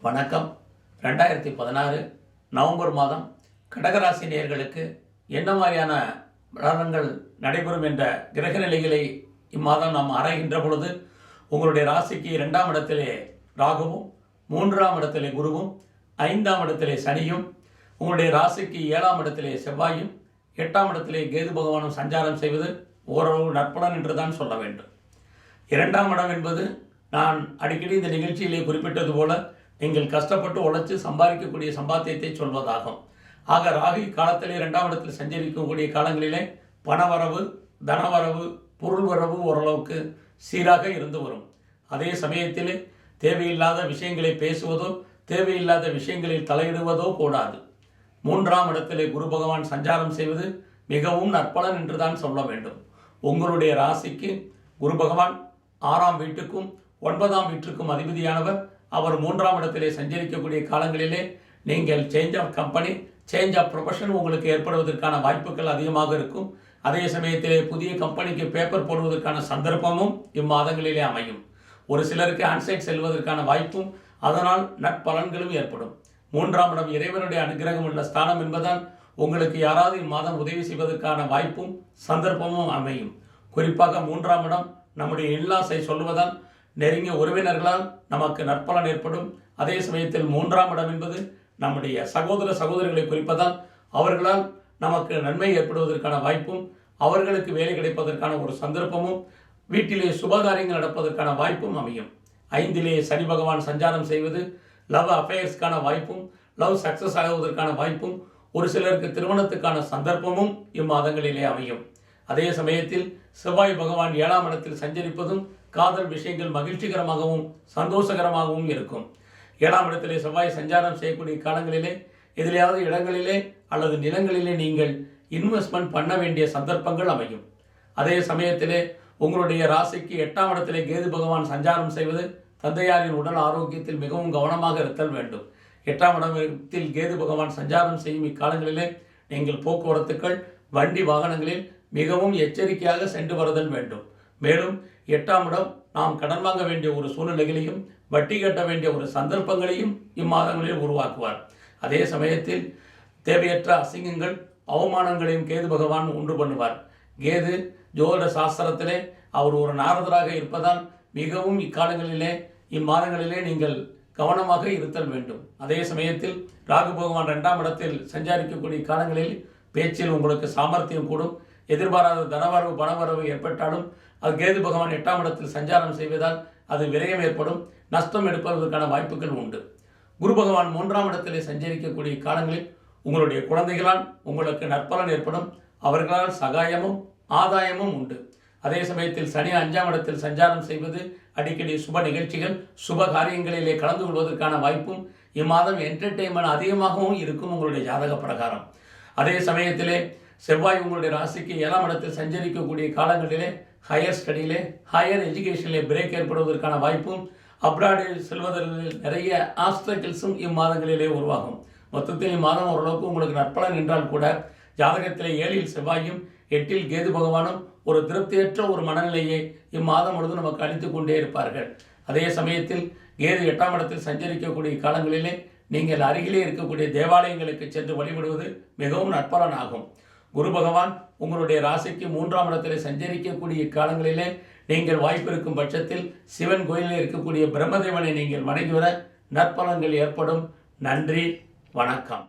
வணக்கம். 2016 நவம்பர் மாதம் கடகராசி நேயர்களுக்கு என்ன மாதிரியான பலன்கள் நடைபெறும் என்ற கிரக நிலைகளை இம்மாதம் நாம் ஆராய்கின்ற பொழுது உங்களுடைய ராசிக்கு 2ஆம் இடத்திலே ராகுவும், 3ஆம் இடத்திலே குருவும், 5ஆம் இடத்திலே சனியும், உங்களுடைய ராசிக்கு 7ஆம் இடத்திலே செவ்வாயும், 8ஆம் இடத்திலே கேது பகவானும் சஞ்சாரம் செய்வது ஓரளவு நற்பலன் என்று தான் சொல்ல வேண்டும். 2ஆம் இடம் என்பது நான் அடிக்கடி இந்த நிகழ்ச்சியிலே குறிப்பிட்டது போல நீங்கள் கஷ்டப்பட்டு உழைச்சு சம்பாதிக்கக்கூடிய சம்பாத்தியத்தை சொல்வதாகும். ஆக ராகு காலத்திலே 2ஆம் இடத்தில் சஞ்சரிக்கக்கூடிய காலங்களிலே பணவரவு, தனவரவு, பொருள் வரவு ஓரளவுக்கு சீராக இருந்து வரும். அதே சமயத்திலே தேவையில்லாத விஷயங்களை பேசுவதோ, தேவையில்லாத விஷயங்களில் தலையிடுவதோ கூடாது. 3ஆம் இடத்திலே குரு பகவான் சஞ்சாரம் செய்வது மிகவும் நற்பலன் என்று தான் சொல்ல வேண்டும். உங்களுடைய ராசிக்கு குரு பகவான் 6ஆம் வீட்டுக்கும் 9ஆம் வீட்டுக்கும் அதிபதியானவர். அவர் 3ஆம் இடத்திலே சஞ்சரிக்கக்கூடிய காலங்களிலே நீங்கள் change of company, change of profession உங்களுக்கு ஏற்படுவதற்கான வாய்ப்புகள் அதிகமாக இருக்கும். அதே சமயத்திலே புதிய கம்பெனிக்கு பேப்பர் போடுவதற்கான சந்தர்ப்பமும் இம்மாதங்களிலே அமையும். ஒரு சிலருக்கு ஆன்சைட் செல்வதற்கான வாய்ப்பும் அதனால் நற்பலன்களும் ஏற்படும். 3ஆம் இடம் இறைவனுடைய அனுகிரகம் உள்ள ஸ்தானம் என்பதால் உங்களுக்கு யாராவது இம்மாதம் உதவி செய்வதற்கான வாய்ப்பும் சந்தர்ப்பமும் அமையும். குறிப்பாக 3ஆம் இடம் நம்முடைய இன்லாஸை சொல்வதால் நெருங்கிய உறவினர்களால் நமக்கு நற்பலன் ஏற்படும். அதே சமயத்தில் 3ஆம் இடம் என்பது நம்முடைய சகோதர சகோதரிகளை குறிப்பதால் அவர்களால் நமக்கு நன்மை ஏற்படுவதற்கான வாய்ப்பும், அவர்களுக்கு வேலை கிடைப்பதற்கான ஒரு சந்தர்ப்பமும், வீட்டிலே சுபகாரியங்கள் நடப்பதற்கான வாய்ப்பும் அமையும். 5லே சனி பகவான் சஞ்சாரம் செய்வது லவ் அஃபேர்ஸ்க்கான வாய்ப்பும், லவ் சக்சஸ் ஆகுவதற்கான வாய்ப்பும், ஒரு சிலருக்கு திருமணத்துக்கான சந்தர்ப்பமும் இம்மாதங்களிலே அமையும். அதே சமயத்தில் செவ்வாய் பகவான் 7ஆம் இடத்தில் சஞ்சரிப்பதும் காதல் விஷயங்கள் மகிழ்ச்சிகரமாகவும் சந்தோஷகரமாகவும் இருக்கும். 7ஆம் இடத்திலே செவ்வாய் சஞ்சாரம் செய்யக்கூடிய காலங்களிலே எதிலையாவது இடங்களிலே அல்லது நிலங்களிலே நீங்கள் இன்வெஸ்ட்மெண்ட் பண்ண வேண்டிய சந்தர்ப்பங்கள் அமையும். அதே சமயத்திலே உங்களுடைய ராசிக்கு 8ஆம் இடத்திலே கேது பகவான் சஞ்சாரம் செய்வது தந்தையாரின் உடல் ஆரோக்கியத்தில் மிகவும் கவனமாக இருத்தல் வேண்டும். 8ஆம் இடத்தில் கேது பகவான் சஞ்சாரம் செய்யும் இக்காலங்களிலே நீங்கள் போக்குவரத்துக்கள், வண்டி வாகனங்களில் மிகவும் எச்சரிக்கையாக சென்று வருதல் வேண்டும். மேலும் 8ஆம் இடம் நாம் கடன் வாங்க வேண்டிய ஒரு சூழ்நிலைகளையும், வட்டி கட்ட வேண்டிய ஒரு சந்தர்ப்பங்களையும் இம்மாதங்களில் உருவாக்குவார். அதே சமயத்தில் தேவையற்ற அசிங்கங்கள், அவமானங்களையும் கேது பகவான் உண்டு பண்ணுவார். கேது ஜோதிட சாஸ்திரத்திலே அவர் ஒரு நாரதராக இருப்பதால் மிகவும் இக்காலங்களிலே இம்மாதங்களிலே நீங்கள் கவனமாக இருத்தல் வேண்டும். அதே சமயத்தில் ராகு பகவான் 2ஆம் இடத்தில் சஞ்சாரிக்கக்கூடிய காலங்களில் பேச்சில் உங்களுக்கு சாமர்த்தியம் கூடும். எதிர்பாராத தனவரவு பணவரவு ஏற்பட்டாலும் அது கேது பகவான் 8ஆம் இடத்தில் சஞ்சாரம் செய்வதால் அது விரயம் ஏற்படும், நஷ்டம் எடுப்பதற்கான வாய்ப்புகள் உண்டு. குரு பகவான் 3ஆம் இடத்திலே சஞ்சரிக்கக்கூடிய காலங்களில் உங்களுடைய குழந்தைகளால் உங்களுக்கு நற்பலன் ஏற்படும். அவர்களால் சகாயமும் ஆதாயமும் உண்டு. அதே சமயத்தில் சனி 5ஆம் இடத்தில் சஞ்சாரம் செய்வது அடிக்கடி சுப நிகழ்ச்சிகள், சுப காரியங்களிலே கலந்து கொள்வதற்கான வாய்ப்பும் இம்மாதம் என்டர்டெயின்மெண்ட் அதிகமாகவும் இருக்கும் உங்களுடைய ஜாதக பிரகாரம். அதே சமயத்திலே செவ்வாய் உங்களுடைய ராசிக்கு 7ஆம் இடத்தில் சஞ்சரிக்கக்கூடிய காலங்களிலே ஹையர் ஸ்டடியிலே, ஹையர் எஜுகேஷனிலே பிரேக் ஏற்படுவதற்கான வாய்ப்பும், அப்ராடில் செல்வதற்கு நிறைய ஆப்ஸ்டக்கிள்ஸும் இம்மாதங்களிலே உருவாகும். மொத்தத்தில் இம்மாதம் ஓரளவுக்கு உங்களுக்கு நற்பலன் என்றால் கூட ஜாதகத்திலே 7இல் செவ்வாயும் 8இல் கேது பகவானும் ஒரு திருப்தியற்ற ஒரு மனநிலையை இம்மாதம் முழுவதும் நமக்கு அளித்துக் கொண்டே இருப்பார்கள். அதே சமயத்தில் கேது 8ஆம் இடத்தில் சஞ்சரிக்கக்கூடிய காலங்களிலே நீங்கள் அருகிலே இருக்கக்கூடிய தேவாலயங்களுக்கு சென்று வழிபடுவது மிகவும் நற்பலன் ஆகும். குரு பகவான் உங்களுடைய ராசிக்கு 3ஆம் இடத்திலே சஞ்சரிக்கக்கூடிய காலங்களிலே நீங்கள் வாய்ப்பு இருக்கும் பட்சத்தில் சிவன் கோயிலில் இருக்கக்கூடிய பிரம்மதேவனை நீங்கள் வணங்கி வர நற்பலன்கள் ஏற்படும். நன்றி, வணக்கம்.